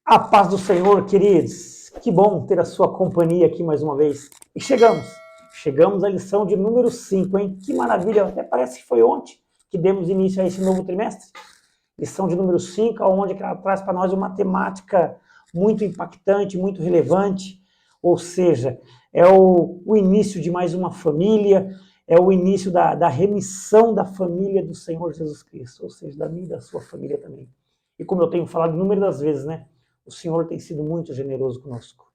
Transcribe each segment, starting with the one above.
A paz do Senhor, queridos. Que bom ter a sua companhia aqui mais uma vez. E chegamos à lição de número 5, hein? Que maravilha, até parece que foi ontem que demos início a esse novo trimestre. Lição de número 5, onde ela traz para nós uma temática muito impactante, muito relevante, ou seja, é o início de mais uma família, é o início da remissão da família do Senhor Jesus Cristo, ou seja, da minha e da sua família também. E como eu tenho falado inúmeras vezes, né? O Senhor tem sido muito generoso conosco.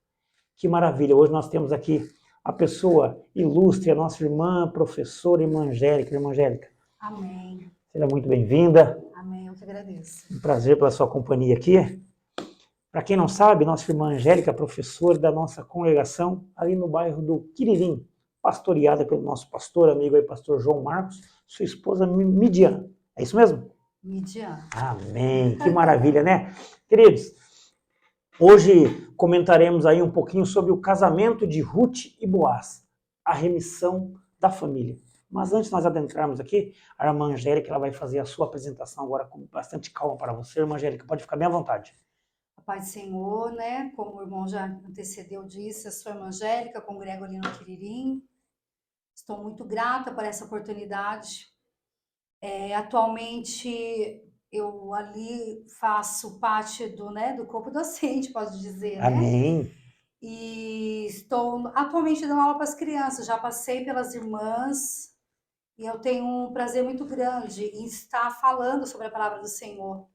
Que maravilha! Hoje nós temos aqui a pessoa ilustre, a nossa irmã, professora, irmã Angélica. Irmã Angélica. Amém. Seja muito bem-vinda. Amém, eu que agradeço. Um prazer pela sua companhia aqui. Para quem não sabe, nossa irmã Angélica é professora da nossa congregação ali no bairro do Quiririm, pastoreada pelo nosso pastor, amigo aí, pastor João Marcos, sua esposa Midian. É isso mesmo? Midian. Amém. Que maravilha, né? Queridos, hoje comentaremos aí um pouquinho sobre o casamento de Ruth e Boaz, a remissão da família. Mas antes de nós adentrarmos aqui, a irmã Angélica ela vai fazer a sua apresentação agora com bastante calma para você. Irmã Angélica, pode ficar bem à vontade. A paz do Senhor, né? Como o irmão já antecedeu, disse, eu sou a irmã Angélica, congrego ali no Quiririm. Estou muito grata por essa oportunidade. Atualmente, eu ali faço parte do corpo docente, pode dizer, né? Amém. E estou atualmente dando aula para as crianças. Já passei pelas irmãs e eu tenho um prazer muito grande em estar falando sobre a palavra do Senhor.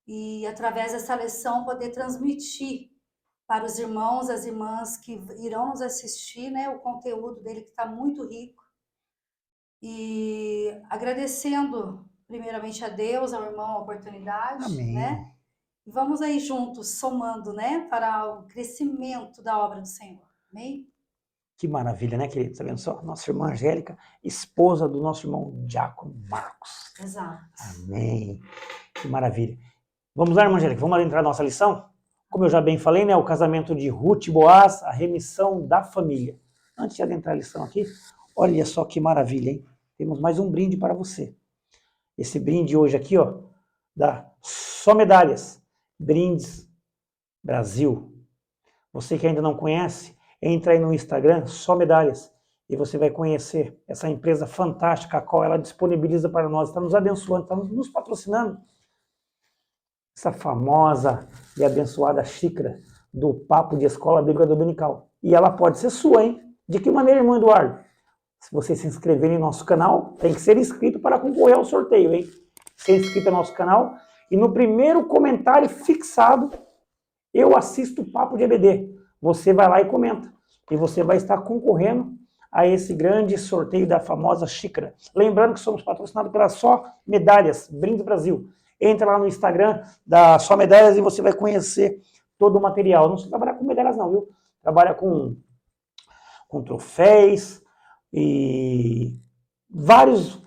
E através dessa lição poder transmitir para os irmãos, as irmãs que irão nos assistir, né, o conteúdo dele que está muito rico. E agradecendo primeiramente a Deus, ao irmão, a oportunidade, Amém. né? E vamos aí juntos, somando, né, para o crescimento da obra do Senhor. Amém? Que maravilha, né, querido? Tá vendo só? Nossa irmã Angélica, esposa do nosso irmão Diácono Marcos. Exato. Amém. Que maravilha. Vamos lá, irmã Angélica, vamos adentrar na nossa lição? Como eu já bem falei, né, o casamento de Ruth e Boaz, a remissão da família. Antes de adentrar a lição aqui, olha só que maravilha, hein? Temos mais um brinde para você. Esse brinde hoje aqui, ó, da Só Medalhas, Brindes Brasil. Você que ainda não conhece, entra aí no Instagram, Só Medalhas, e você vai conhecer essa empresa fantástica, a qual ela disponibiliza para nós, está nos abençoando, está nos patrocinando. Essa famosa e abençoada xícara do Papo de Escola Bíblica Dominical. E ela pode ser sua, hein? De que maneira, irmão Eduardo? Se você se inscrever em nosso canal, tem que ser inscrito para concorrer ao sorteio, hein? Ser inscrito no nosso canal e no primeiro comentário fixado, eu assisto o Papo de EBD. Você vai lá e comenta. E você vai estar concorrendo a esse grande sorteio da famosa xícara. Lembrando que somos patrocinados pela Só Medalhas, Brinde Brasil. Entra lá no Instagram da Só Medalhas e você vai conhecer todo o material. Não só trabalhar com medalhas não, viu? Trabalha com troféus e vários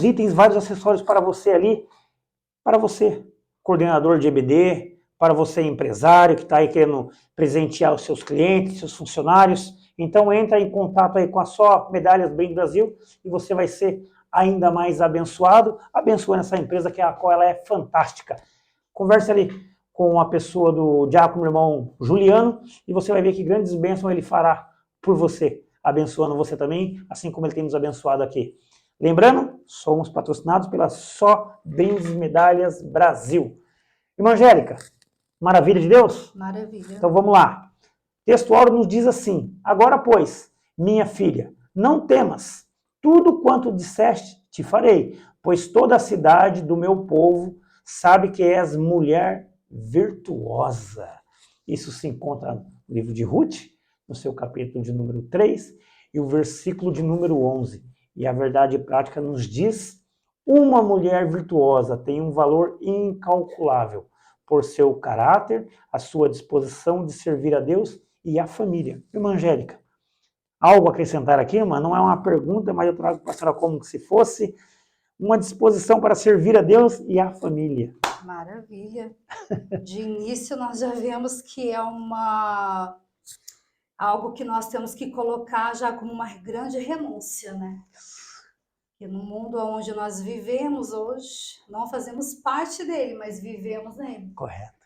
itens, vários acessórios para você ali, para você, coordenador de EBD, para você empresário que está aí querendo presentear os seus clientes, seus funcionários. Então entra em contato aí com a Só Medalhas Brinde Brasil e você vai ser ainda mais abençoado, abençoando essa empresa que a qual ela é fantástica. Converse ali com a pessoa do Diácono irmão Juliano e você vai ver que grandes bênçãos ele fará por você, abençoando você também, assim como ele tem nos abençoado aqui. Lembrando, somos patrocinados pela Só Brindes Medalhas Brasil. Irmã Angélica, maravilha de Deus? Maravilha. Então vamos lá. O texto áureo nos diz assim: agora, pois, minha filha, não temas, tudo quanto disseste te farei, pois toda a cidade do meu povo sabe que és mulher virtuosa. Isso se encontra no livro de Ruth, no seu capítulo de número 3, e o versículo de número 11. E a verdade prática nos diz: uma mulher virtuosa tem um valor incalculável por seu caráter, a sua disposição de servir a Deus e a família. Irmã Angélica, algo a acrescentar aqui, irmã? Não é uma pergunta, mas eu trago para a senhora como se fosse uma disposição para servir a Deus e a família. Maravilha. De início, nós já vemos que é algo que nós temos que colocar já como uma grande renúncia, né? Que no mundo onde nós vivemos hoje, não fazemos parte dele, mas vivemos nele. Correto.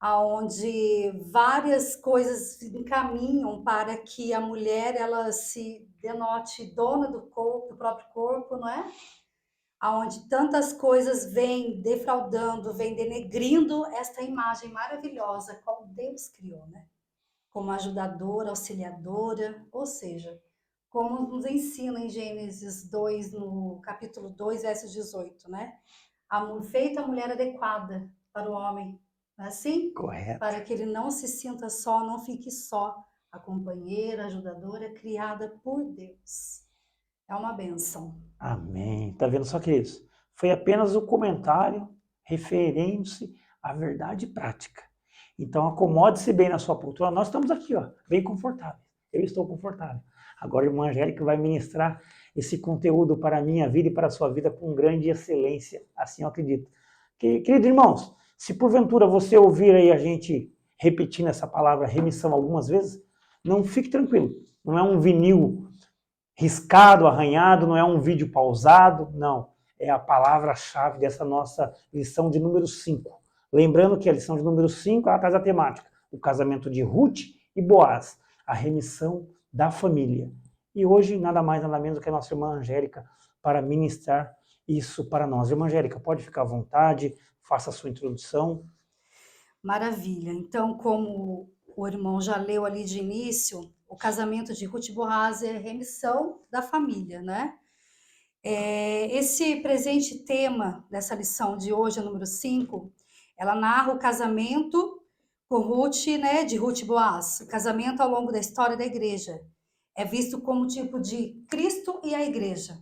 aonde várias coisas encaminham para que a mulher ela se denote dona do corpo, do próprio corpo, não é? Aonde tantas coisas vêm defraudando, vêm denegrindo esta imagem maravilhosa qual Deus criou, né? Como ajudadora, auxiliadora, ou seja, como nos ensina em Gênesis 2, no capítulo 2, verso 18, né? Feita a mulher adequada para o homem, não é assim? Correto. Para que ele não se sinta só, não fique só. A companheira, a ajudadora, criada por Deus. É uma bênção. Amém. Tá vendo só, queridos? Foi apenas o comentário referente à verdade prática. Então, acomode-se bem na sua poltrona. Nós estamos aqui, ó, bem confortáveis. Eu estou confortável. Agora, a irmã Angélica vai ministrar esse conteúdo para a minha vida e para a sua vida com grande excelência. Assim eu acredito. Queridos irmãos, se porventura você ouvir aí a gente repetindo essa palavra remissão algumas vezes, não fique tranquilo. Não é um vinil riscado, arranhado, não é um vídeo pausado, não. É a palavra-chave dessa nossa lição de número 5. Lembrando que a lição de número 5, ela traz a temática, o casamento de Ruth e Boaz, a remissão da família. E hoje, nada mais, nada menos do que a nossa irmã Angélica para ministrar isso para nós. Irmã Angélica, pode ficar à vontade, faça a sua introdução. Maravilha. Então, como o irmão já leu ali de início, o casamento de Ruth e Boaz é remissão da família, né? Esse presente tema dessa lição de hoje, a número 5, ela narra o casamento com Ruth, né, de Ruth e Boaz, o casamento ao longo da história da igreja. É visto como tipo de Cristo e a igreja.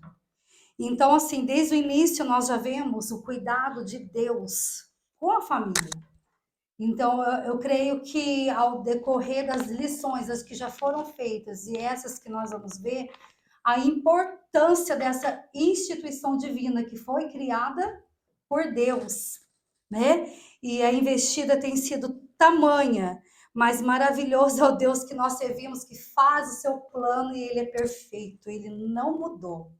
Então, assim, desde o início nós já vemos o cuidado de Deus com a família. Então, eu creio que ao decorrer das lições, as que já foram feitas e essas que nós vamos ver, a importância dessa instituição divina que foi criada por Deus, né? E a investida tem sido tamanha, mas maravilhoso é o Deus que nós servimos, que faz o seu plano e ele é perfeito, ele não mudou.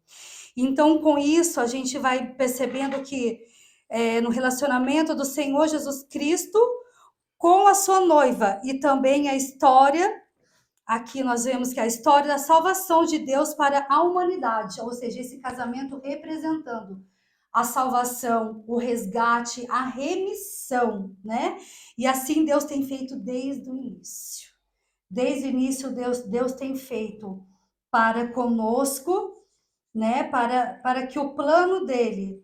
Então, com isso, a gente vai percebendo que no relacionamento do Senhor Jesus Cristo com a sua noiva e também a história, aqui nós vemos que é a história da salvação de Deus para a humanidade, ou seja, esse casamento representando a salvação, o resgate, a remissão, né? E assim Deus tem feito desde o início. Desde o início Deus tem feito para conosco, né? Para que o plano dele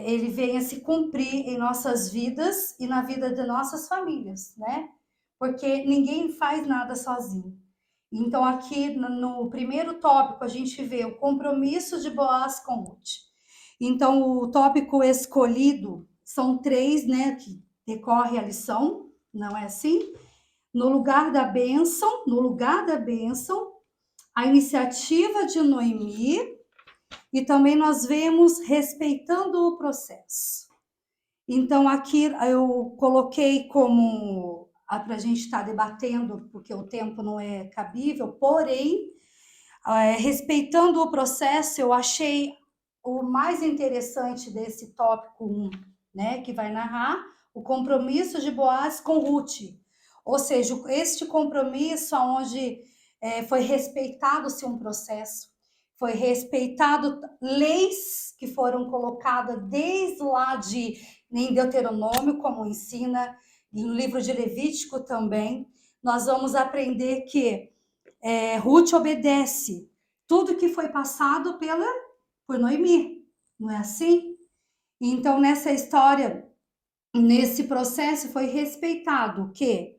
ele venha se cumprir em nossas vidas e na vida de nossas famílias, né? Porque ninguém faz nada sozinho. Então, aqui no primeiro tópico, a gente vê o compromisso de Boaz com Ruth. Então, o tópico escolhido são 3, né, que decorre a lição, não é assim? No lugar da bênção, a iniciativa de Noemi, e também nós vemos respeitando o processo. Então, aqui eu coloquei como para a gente estar debatendo, porque o tempo não é cabível, porém, respeitando o processo, eu achei o mais interessante desse tópico 1, né, que vai narrar o compromisso de Boaz com Ruth. Ou seja, este compromisso onde foi respeitado-se um processo, foi respeitado leis que foram colocadas desde lá em Deuteronômio, como ensina, no livro de Levítico também. Nós vamos aprender que Ruth obedece tudo que foi passado por Noemi, não é assim? Então, nessa história, nesse processo, foi respeitado que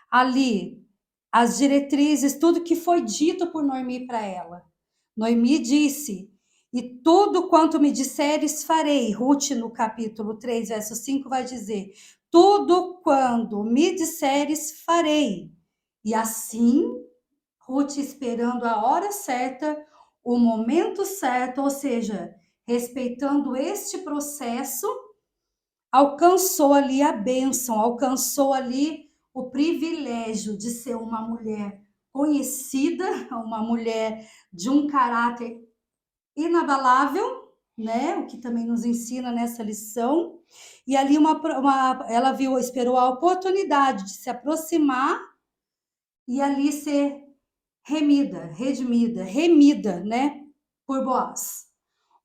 ali as diretrizes, tudo que foi dito por Noemi para ela. Noemi disse: e tudo quanto me disseres farei. Ruth, no capítulo 3, verso 5, vai dizer: tudo quanto me disseres farei. E assim, Ruth, esperando a hora certa, o momento certo, ou seja, respeitando este processo, alcançou ali a bênção, alcançou ali o privilégio de ser uma mulher conhecida, uma mulher de um caráter inabalável, né? O que também nos ensina nessa lição. E ali ela esperou a oportunidade de se aproximar e ali ser remida, né? Por Boaz.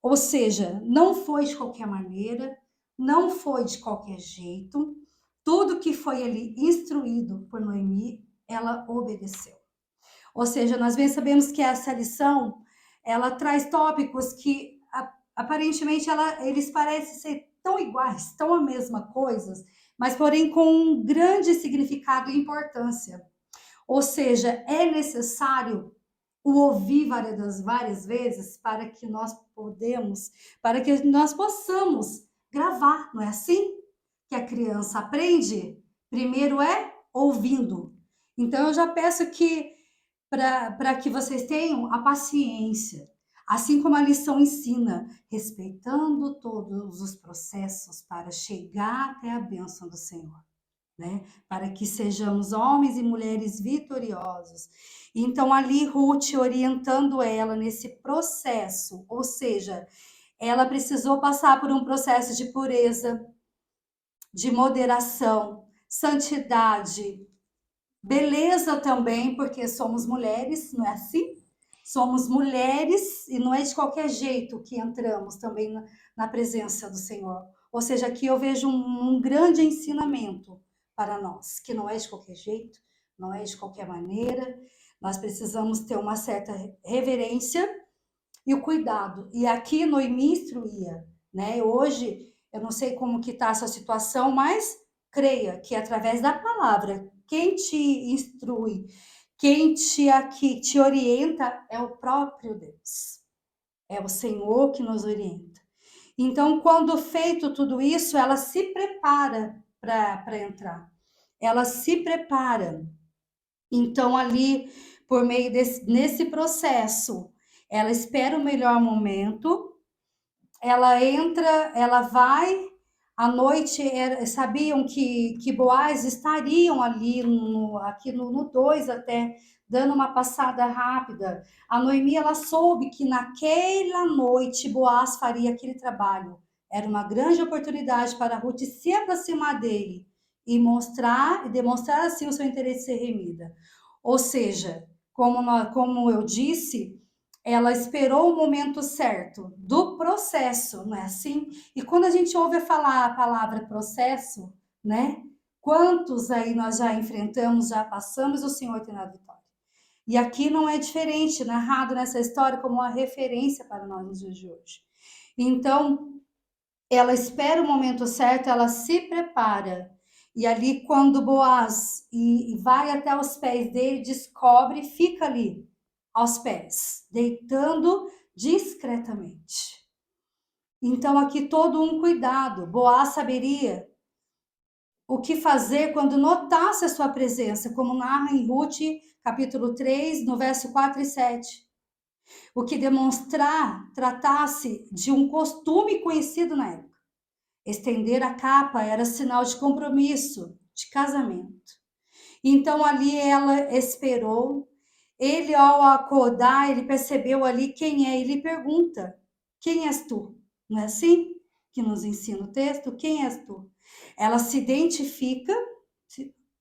Ou seja, não foi de qualquer maneira, não foi de qualquer jeito. Tudo que foi ali instruído por Noemi, ela obedeceu. Ou seja, nós bem sabemos que essa lição, ela traz tópicos que aparentemente eles parecem ser tão iguais, tão a mesma coisa, mas porém com um grande significado e importância. Ou seja, é necessário o ouvir várias vezes para que nós possamos gravar, não é assim? Que a criança aprende, primeiro é ouvindo. Então eu já peço que para que vocês tenham a paciência, assim como a lição ensina, respeitando todos os processos para chegar até a bênção do Senhor, né? Para que sejamos homens e mulheres vitoriosos. Então, ali Ruth orientando ela nesse processo, ou seja, ela precisou passar por um processo de pureza, de moderação, santidade, beleza também, porque somos mulheres, não é assim? Somos mulheres e não é de qualquer jeito que entramos também na presença do Senhor. Ou seja, aqui eu vejo um grande ensinamento para nós, que não é de qualquer jeito, não é de qualquer maneira. Nós precisamos ter uma certa reverência e o cuidado. E aqui Noemi instruía, né? Hoje, eu não sei como que está a sua situação, mas creia que através da palavra, quem te instrui, quem te orienta é o próprio Deus. É o Senhor que nos orienta. Então, quando feito tudo isso, ela se prepara para entrar. Ela se prepara. Então, ali, por meio nesse processo, ela espera o melhor momento, ela entra, ela vai, à noite sabiam que Boaz estariam ali, aqui no 2 até, dando uma passada rápida. A Noemi, ela soube que naquela noite Boaz faria aquele trabalho. Era uma grande oportunidade para Ruth se aproximar dele e demonstrar assim o seu interesse ser remida. Ou seja, como eu disse, ela esperou o momento certo do processo, não é assim? E quando a gente ouve falar a palavra processo, né? Quantos aí nós já enfrentamos, já passamos, o Senhor tem dado vitória. E aqui não é diferente, narrado nessa história como uma referência para nós nos dias de hoje. Então, ela espera o momento certo, ela se prepara. E ali, quando Boaz vai até os pés dele, descobre, fica ali, aos pés, deitando discretamente. Então, aqui todo um cuidado. Boaz saberia o que fazer quando notasse a sua presença, como narra em Ruth, capítulo 3, no verso 4 e 7. O que tratasse de um costume conhecido na época. Estender a capa era sinal de compromisso, de casamento. Então ali ela esperou. Ele, ao acordar, ele percebeu ali quem é. Ele pergunta: quem és tu? Não é assim que nos ensina o texto? Quem és tu? Ela se identifica,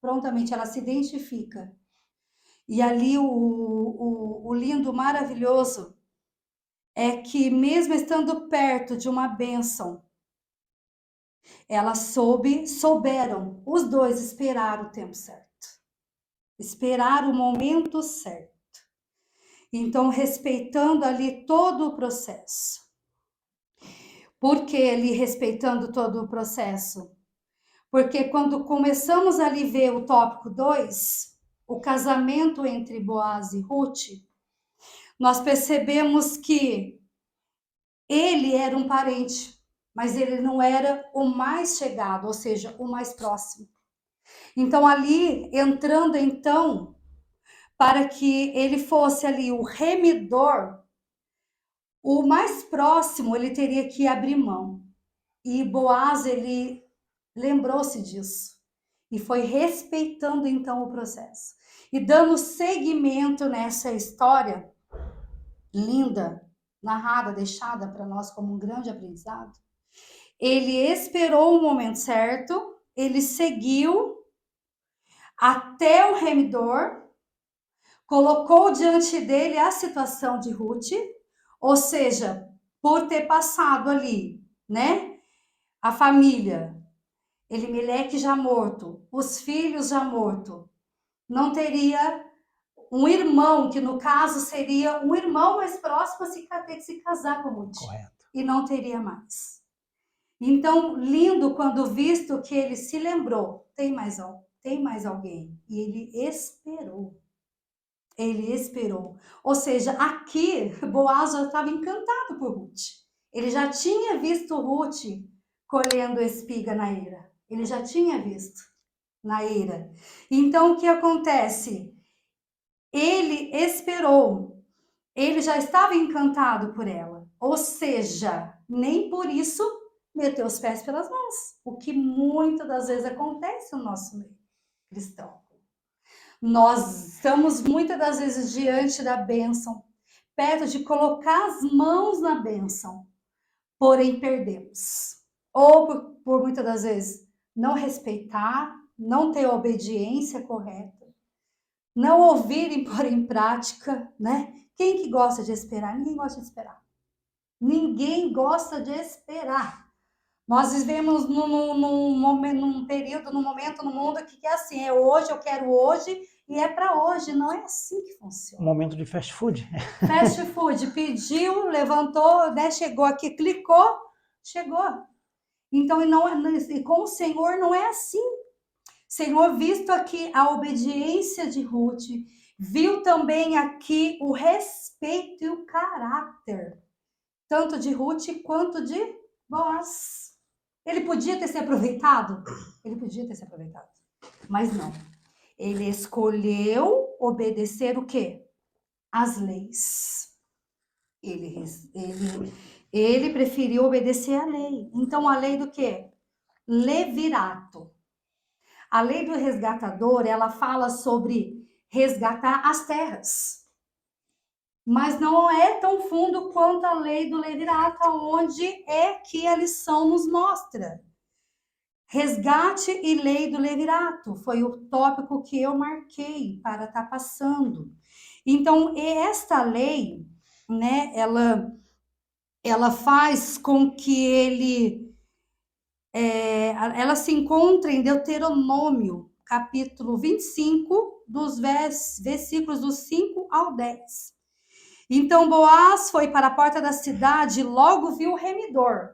prontamente ela se identifica. E ali o lindo, maravilhoso é que mesmo estando perto de uma bênção, souberam, os dois esperar o tempo certo. Esperar o momento certo. Então, respeitando ali todo o processo. Por que ali respeitando todo o processo? Porque quando começamos ali ver o tópico 2, o casamento entre Boaz e Ruth, nós percebemos que ele era um parente, mas ele não era o mais chegado, ou seja, o mais próximo. Então, ali, entrando então, para que ele fosse ali o remidor, o mais próximo ele teria que abrir mão. E Boaz, ele lembrou-se disso. E foi respeitando então o processo. E dando seguimento nessa história linda, narrada, deixada para nós como um grande aprendizado. Ele esperou o momento certo, ele seguiu até o remidor, colocou diante dele a situação de Ruth, ou seja, por ter passado ali, né, a família, Elimeleque já morto, os filhos já morto, não teria um irmão, que no caso seria um irmão mais próximo a ter que se casar com Ruth. Correto. E não teria mais. Então, lindo quando visto que ele se lembrou, tem mais alguém. E ele esperou. Ele esperou. Ou seja, aqui, Boaz já estava encantado por Ruth. Ele já tinha visto Ruth colhendo espiga na eira. Ele já tinha visto na eira. Então, o que acontece? Ele esperou. Ele já estava encantado por ela. Ou seja, nem por isso meteu os pés pelas mãos. O que muitas das vezes acontece no nosso meio cristão. Nós estamos muitas das vezes diante da bênção, perto de colocar as mãos na bênção, porém perdemos. Ou por muitas das vezes não respeitar, não ter a obediência correta, não ouvir e pôr em prática, né? Quem que gosta de esperar? Ninguém gosta de esperar. Ninguém gosta de esperar. Nós vivemos num período, num momento no mundo que é assim, é hoje, eu quero hoje, e é para hoje. Não é assim que funciona. Um momento de fast food. Fast food, pediu, levantou, né, chegou aqui, clicou, chegou. Então, e com o Senhor não é assim. Senhor, visto aqui a obediência de Ruth, viu também aqui o respeito e o caráter, tanto de Ruth quanto de Boaz. Ele podia ter se aproveitado? Ele podia ter se aproveitado. Mas não. Ele escolheu obedecer o quê? As leis. Ele preferiu obedecer a lei. Então, a lei do quê? Levirato. A lei do resgatador, ela fala sobre resgatar as terras. Mas não é tão fundo quanto a lei do levirato, onde é que a lição nos mostra. Resgate e lei do levirato foi o tópico que eu marquei para estar passando. Então, esta lei, né, ela faz com que ela se encontra em Deuteronômio, capítulo 25, dos versículos dos 5 ao 10. Então, Boaz foi para a porta da cidade e logo viu o remidor,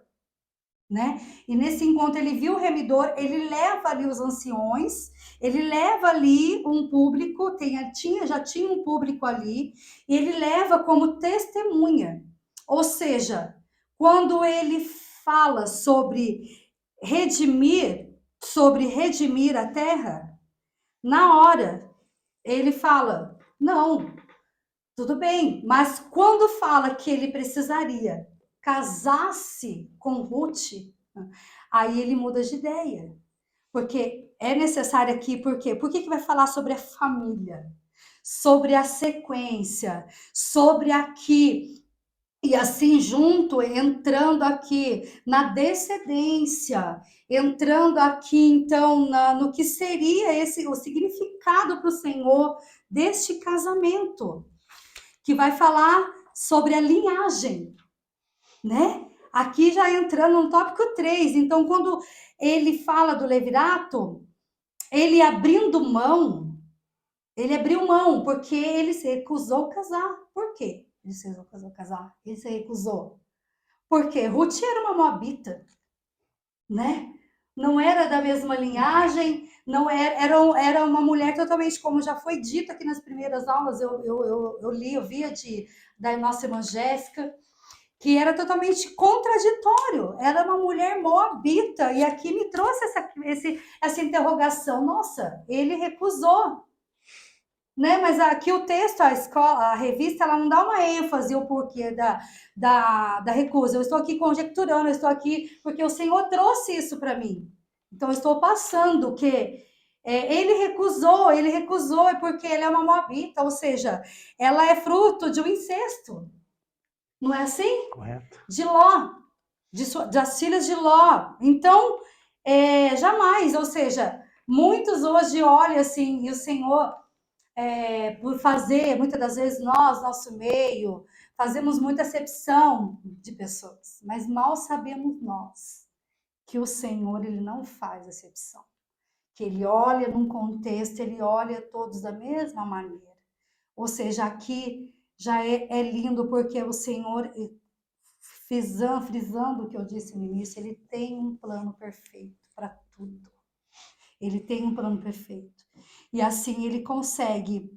né? E nesse encontro ele viu o remidor, ele leva ali os anciões, ele leva ali um público, já tinha um público ali, e ele leva como testemunha. Ou seja, quando ele fala sobre redimir a terra, na hora ele fala, não, tudo bem, mas quando fala que ele precisaria casar-se com Ruth, aí ele muda de ideia. Porque é necessário aqui, por quê? Por que vai falar sobre a família? Sobre a sequência, sobre aqui, e assim junto, entrando aqui na descendência, entrando aqui então no que seria o significado para o Senhor deste casamento, que vai falar sobre a linhagem, né? Aqui já entrando no tópico 3, então quando ele fala do levirato, ele abriu mão, porque ele se recusou a casar. Por quê? Ele se recusou a casar. Ele se recusou. Porque Ruth era uma moabita, né? Não era da mesma linhagem, não era uma mulher totalmente, como já foi dito aqui nas primeiras aulas, eu via da nossa irmã Jéssica, que era totalmente contraditório. Era uma mulher moabita, e aqui me trouxe essa interrogação. Nossa, ele recusou. Né? Mas aqui o texto, a revista, ela não dá uma ênfase o porquê da recusa. Eu estou aqui conjecturando, eu estou aqui porque o Senhor trouxe isso para mim. Então, eu estou passando que ele recusou porque ele é uma moabita, ou seja, ela é fruto de um incesto. Não é assim? Correto. De Ló, das filhas de Ló. Então, jamais, ou seja, muitos hoje olham assim, e o Senhor, por fazer, muitas das vezes nós, nosso meio, fazemos muita acepção de pessoas, mas mal sabemos nós que o Senhor, ele não faz acepção, que ele olha num contexto, ele olha todos da mesma maneira. Ou seja, aqui já é lindo porque o Senhor, frisando o que eu disse no início, ele tem um plano perfeito para tudo. Ele tem um plano perfeito. E assim ele consegue,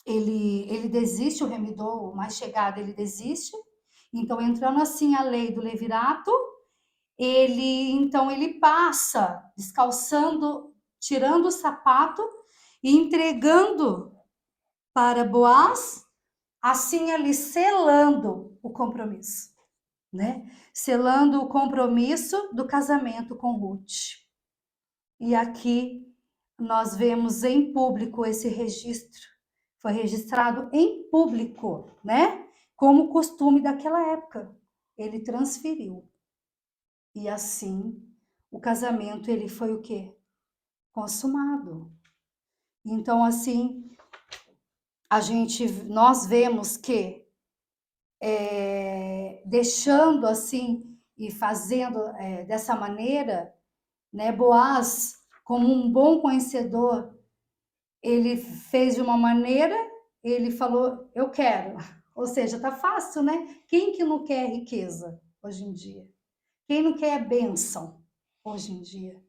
ele desiste, o remidor, o mais chegado, ele desiste. Então, entrando assim a lei do levirato, ele passa descalçando, tirando o sapato e entregando para Boaz, assim ali selando o compromisso, né? Selando o compromisso do casamento com Ruth. E aqui nós vemos em público esse registro. Foi registrado em público, né? Como costume daquela época. Ele transferiu. E assim, o casamento, ele foi o quê? Consumado. Então, assim, nós vemos que deixando assim e fazendo dessa maneira, né, Boaz, como um bom conhecedor, ele fez de uma maneira, ele falou, eu quero. Ou seja, tá fácil, né? Quem que não quer riqueza hoje em dia? Quem não quer bênção hoje em dia,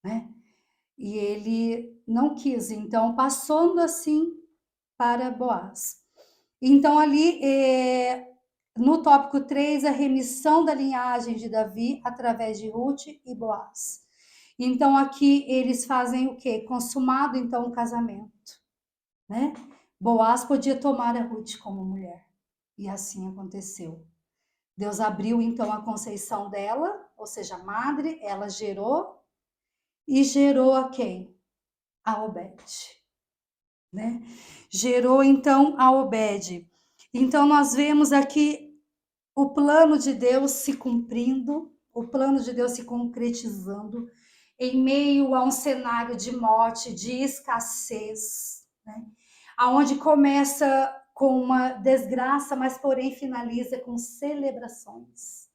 né? E ele não quis, então passando assim para Boaz. Então ali, no tópico 3, a remissão da linhagem de Davi através de Ruth e Boaz. Então aqui eles fazem o quê? Consumado então o casamento, né? Boaz podia tomar a Ruth como mulher. E assim aconteceu. Deus abriu então a conceição dela, ou seja, a madre, ela gerou, e gerou a quem? A Obed, né? Gerou então a Obed. Então nós vemos aqui o plano de Deus se cumprindo, o plano de Deus se concretizando em meio a um cenário de morte, de escassez, né? Aonde começa com uma desgraça, mas porém finaliza com celebrações.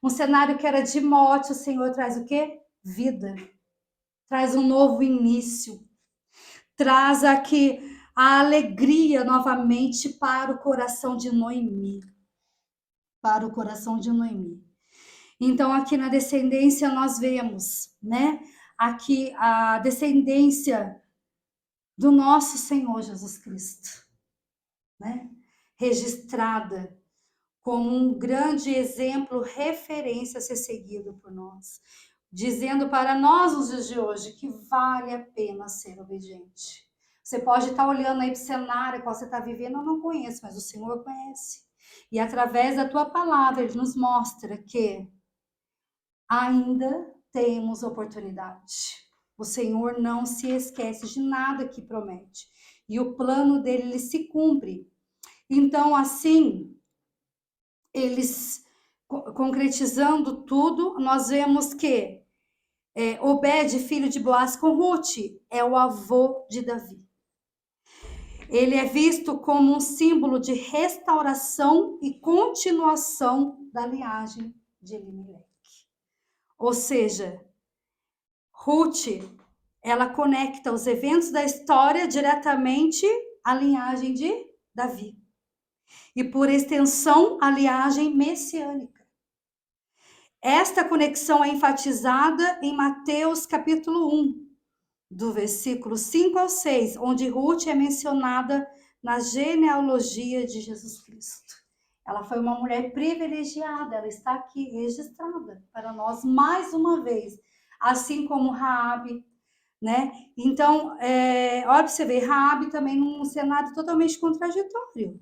Um cenário que era de morte, o Senhor traz o quê? Vida. Traz um novo início. Traz aqui a alegria novamente para o coração de Noemi. Para o coração de Noemi. Então, aqui na descendência nós vemos, né? Aqui a descendência do nosso Senhor Jesus Cristo, né? Registrada como um grande exemplo, referência a ser seguido por nós, dizendo para nós nos dias de hoje que vale a pena ser obediente. Você pode estar olhando aí para o cenário que você está vivendo, eu não conheço, mas o Senhor conhece. E através da tua palavra, Ele nos mostra que ainda temos oportunidade. O Senhor não se esquece de nada que promete. E o plano dele ele se cumpre. Então, assim, eles concretizando tudo, nós vemos que Obed, filho de Boaz com Ruth, é o avô de Davi. Ele é visto como um símbolo de restauração e continuação da linhagem de Elimelec. Ou seja, Ruth, ela conecta os eventos da história diretamente à linhagem de Davi. E por extensão, a linhagem messiânica. Esta conexão é enfatizada em Mateus capítulo 1, do versículo 5 ao 6, onde Ruth é mencionada na genealogia de Jesus Cristo. Ela foi uma mulher privilegiada, ela está aqui registrada para nós mais uma vez, assim como Raabe, né? Então, olha para você ver, Raabe também num cenário totalmente contraditório,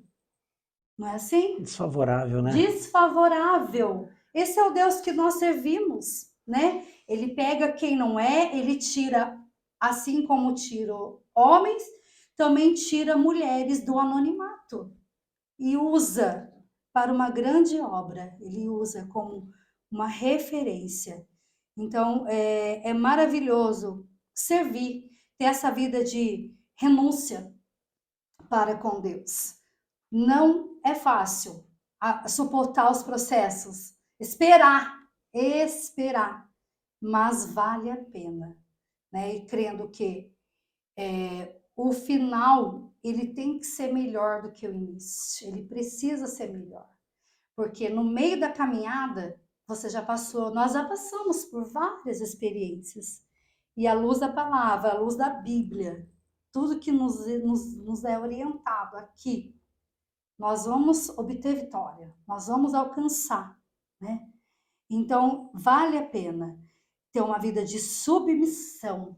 não é assim? Desfavorável, né? Desfavorável. Esse é o Deus que nós servimos, né? Ele pega quem não é, ele tira, assim como tirou homens, também tira mulheres do anonimato e usa para uma grande obra. Ele usa como uma referência. Então, é maravilhoso servir, ter essa vida de renúncia para com Deus. Não é fácil suportar os processos, esperar, mas vale a pena, né? E crendo que o final, ele tem que ser melhor do que o início, ele precisa ser melhor, porque no meio da caminhada, você já passou, nós já passamos por várias experiências, e à luz da palavra, à luz da Bíblia, tudo que nos é orientado aqui, nós vamos obter vitória, nós vamos alcançar, né? Então, vale a pena ter uma vida de submissão,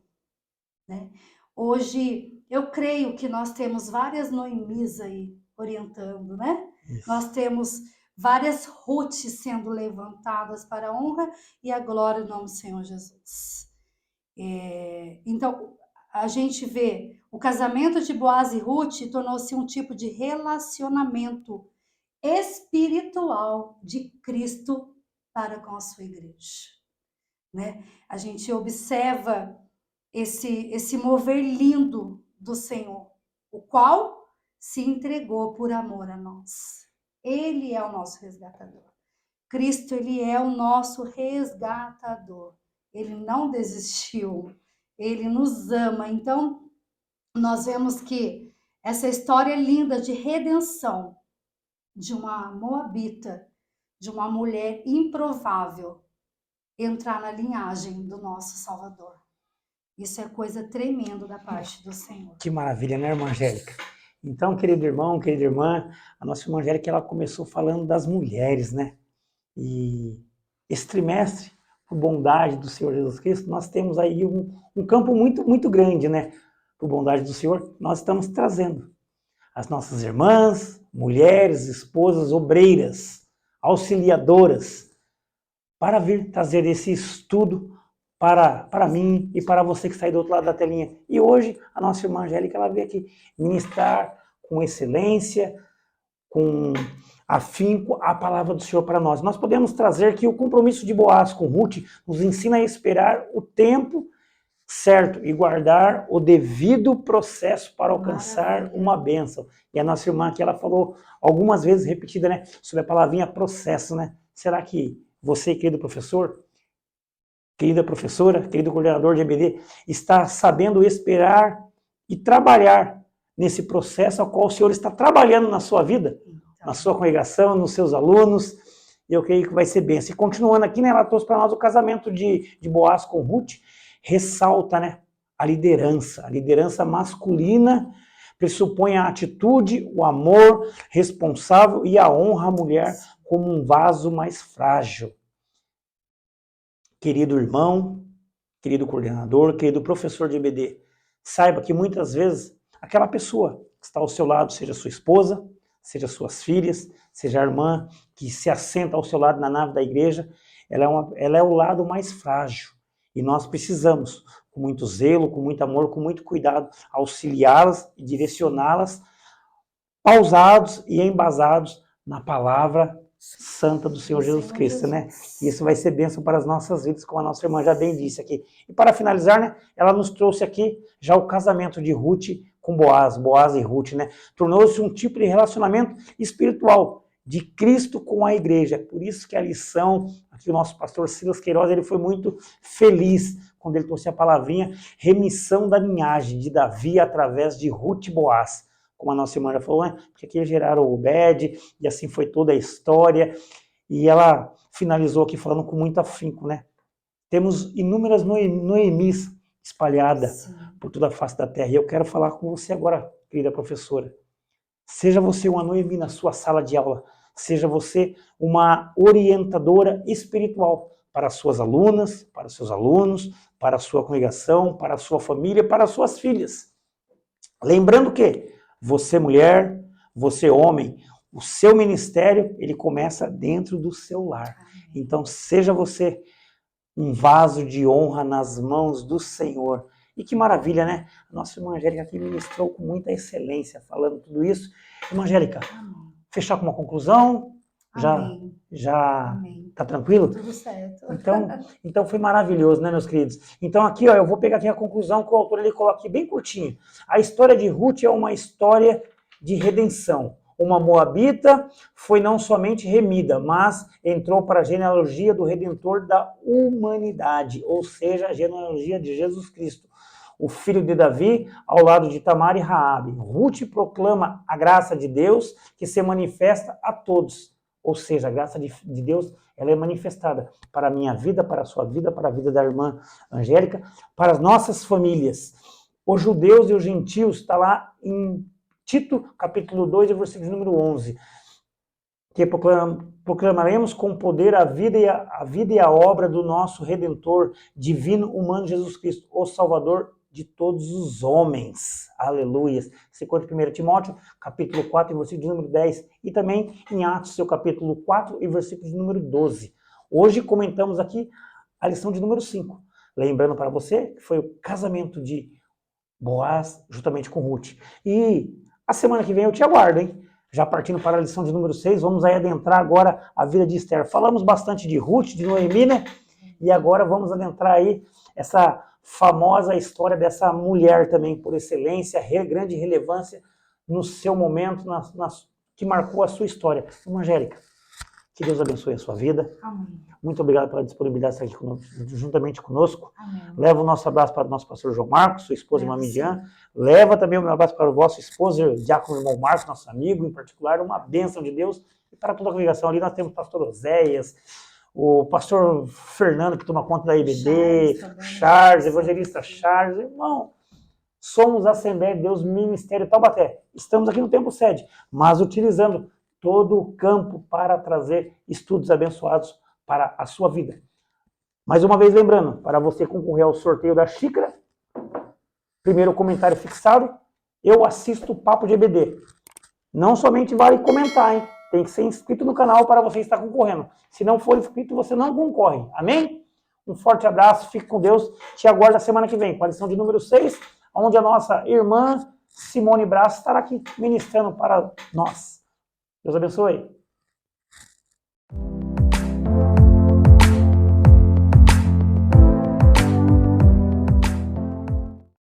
né? Hoje, eu creio que nós temos várias Noemis aí orientando, né? Isso. Nós temos várias Ruths sendo levantadas para a honra e a glória do nome do Senhor Jesus. Então, a gente vê o casamento de Boaz e Ruth tornou-se um tipo de relacionamento espiritual de Cristo para com a sua igreja, né? A gente observa esse mover lindo do Senhor, o qual se entregou por amor a nós. Ele é o nosso resgatador. Cristo, ele é o nosso resgatador. Ele não desistiu. Ele nos ama. Então, nós vemos que essa história linda de redenção de uma moabita, de uma mulher improvável, entrar na linhagem do nosso Salvador. Isso é coisa tremenda da parte do Senhor. Que maravilha, né, irmã Angélica? Então, querido irmão, querida irmã, a nossa irmã Angélica, ela começou falando das mulheres, né? E esse trimestre, por bondade do Senhor Jesus Cristo, nós temos aí um campo muito, muito grande, né? Por bondade do Senhor, nós estamos trazendo as nossas irmãs, mulheres, esposas, obreiras, auxiliadoras, para vir trazer esse estudo para mim e para você que está aí do outro lado da telinha. E hoje, a nossa irmã Angélica, ela veio aqui ministrar com excelência, com afinco a palavra do Senhor para nós. Nós podemos trazer que o compromisso de Boaz com Ruth nos ensina a esperar o tempo certo e guardar o devido processo para alcançar uma bênção. E a nossa irmã aqui, ela falou algumas vezes repetida, né, sobre a palavrinha processo, né? Será que você, querido professor, querida professora, querido coordenador de EBD, está sabendo esperar e trabalhar nesse processo ao qual o Senhor está trabalhando na sua vida, na sua congregação, nos seus alunos, e eu creio que vai ser bênção. E continuando aqui, né, ela trouxe para nós o casamento de Boaz com Ruth, ressalta, né, a liderança masculina pressupõe a atitude, o amor responsável e a honra à mulher como um vaso mais frágil. Querido irmão, querido coordenador, querido professor de EBD, saiba que muitas vezes aquela pessoa que está ao seu lado, seja sua esposa, seja suas filhas, seja a irmã que se assenta ao seu lado na nave da igreja, ela é o lado mais frágil. E nós precisamos, com muito zelo, com muito amor, com muito cuidado, auxiliá-las e direcioná-las, pausados e embasados na palavra santa do Senhor Jesus Cristo, né? E isso vai ser bênção para as nossas vidas, como a nossa irmã já bem disse aqui. E para finalizar, né, ela nos trouxe aqui já o casamento de Ruth com Boaz e Ruth, né? Tornou-se um tipo de relacionamento espiritual de Cristo com a igreja. Por isso que a lição, aqui o nosso pastor Silas Queiroz, ele foi muito feliz quando ele trouxe a palavrinha remissão da linhagem de Davi através de Ruth e Boaz. Como a nossa irmã já falou, né? Porque aqui geraram o Obed, e assim foi toda a história. E ela finalizou aqui falando com muito afinco, né? Temos inúmeras Noemis espalhadas por toda a face da terra. E eu quero falar com você agora, querida professora. Seja você uma Noemi na sua sala de aula, seja você uma orientadora espiritual para as suas alunas, para os seus alunos, para a sua congregação, para a sua família, para as suas filhas. Lembrando que você mulher, você homem, o seu ministério, ele começa dentro do seu lar. Então seja você um vaso de honra nas mãos do Senhor. E que maravilha, né? A nossa irmã Angélica aqui ministrou com muita excelência, falando tudo isso. Irmã Angélica, fechar com uma conclusão, Amém. Já Amém. tá tranquilo? Tudo certo. Então foi maravilhoso, né, meus queridos? Então aqui, ó, eu vou pegar aqui a conclusão que o autor ele coloca aqui bem curtinho. A história de Ruth é uma história de redenção. Uma moabita foi não somente remida, mas entrou para a genealogia do Redentor da humanidade, ou seja, a genealogia de Jesus Cristo, o filho de Davi, ao lado de Tamar e Raabe. Ruth proclama a graça de Deus que se manifesta a todos, ou seja, a graça de Deus ela é manifestada para a minha vida, para a sua vida, para a vida da irmã Angélica, para as nossas famílias. Os judeus e os gentios, está lá em Tito, capítulo 2, versículo número 11, que proclamaremos com poder a vida e a obra do nosso Redentor, divino, humano, Jesus Cristo, o Salvador de todos os homens. Aleluia. Se encontra em 1 Timóteo, capítulo 4, versículo número 10, e também em Atos, seu capítulo 4 e versículo número 12. Hoje comentamos aqui a lição de número 5. Lembrando para você que foi o casamento de Boaz juntamente com Ruth. E a semana que vem eu te aguardo, hein? Já partindo para a lição de número 6, vamos aí adentrar agora a vida de Esther. Falamos bastante de Ruth, de Noemi, né? E agora vamos adentrar aí essa famosa história dessa mulher também, por excelência, grande relevância no seu momento, que marcou a sua história. Irmã Angélica, que Deus abençoe a sua vida. Amém. Muito obrigado pela disponibilidade de estar aqui juntamente conosco. Amém. Leva o nosso abraço para o nosso pastor João Marcos, sua esposa irmã Midian. Leva também o meu abraço para o vosso esposo, diácono irmão Marcos, nosso amigo, em particular, uma bênção de Deus. E para toda a congregação ali, nós temos o pastor Oséias, o pastor Fernando, que toma conta da IBD, Charles, evangelista Charles. Irmão, somos a Assembleia de Deus Ministério Taubaté. Estamos aqui no Templo Sede, mas utilizando todo o campo para trazer estudos abençoados para a sua vida. Mais uma vez lembrando, para você concorrer ao sorteio da xícara, primeiro comentário fixado, eu assisto o Papo de EBD. Não somente vale comentar, hein? Tem que ser inscrito no canal para você estar concorrendo. Se não for inscrito, você não concorre. Amém? Um forte abraço, fique com Deus. Te aguardo a semana que vem, com a lição de número 6, onde a nossa irmã Simone Braz estará aqui ministrando para nós. Deus abençoe.